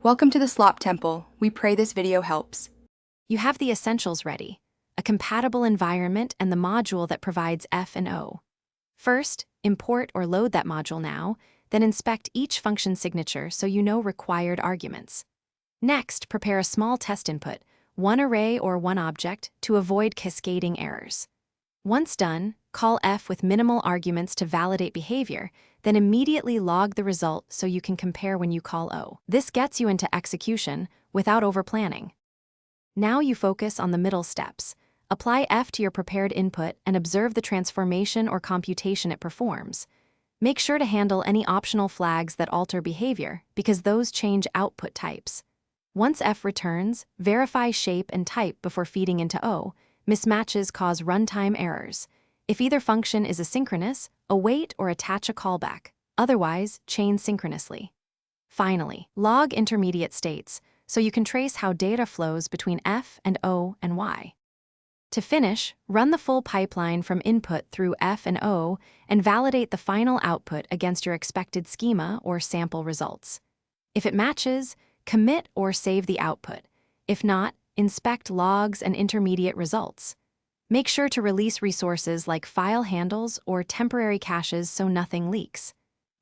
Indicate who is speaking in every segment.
Speaker 1: Welcome to the Slop Temple. We pray this video helps.
Speaker 2: You have the essentials ready: a compatible environment and the module that provides F and O. First, import or load that module now, then inspect each function signature so you know required arguments. Next, prepare a small test input, one array or one object, to avoid cascading errors. Once done, call F with minimal arguments to validate behavior, then immediately log the result so you can compare when you call O. This gets you into execution without overplanning. Now you focus on the middle steps. Apply F to your prepared input and observe the transformation or computation it performs. Make sure to handle any optional flags that alter behavior, because those change output types. Once F returns, verify shape and type before feeding into O. Mismatches cause runtime errors. If either function is asynchronous, await or attach a callback. Otherwise, chain synchronously. Finally, log intermediate states so you can trace how data flows between F and O and Y. To finish, run the full pipeline from input through F and O and validate the final output against your expected schema or sample results. If it matches, commit or save the output. If not, inspect logs and intermediate results. Make sure to release resources like file handles or temporary caches so nothing leaks.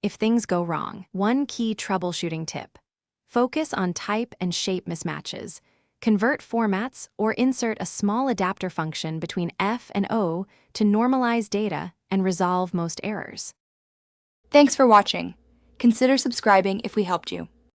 Speaker 2: If things go wrong, one key troubleshooting tip: focus on type and shape mismatches. Convert formats or insert a small adapter function between F and O to normalize data and resolve most errors.
Speaker 1: Thanks for watching. Consider subscribing if we helped you.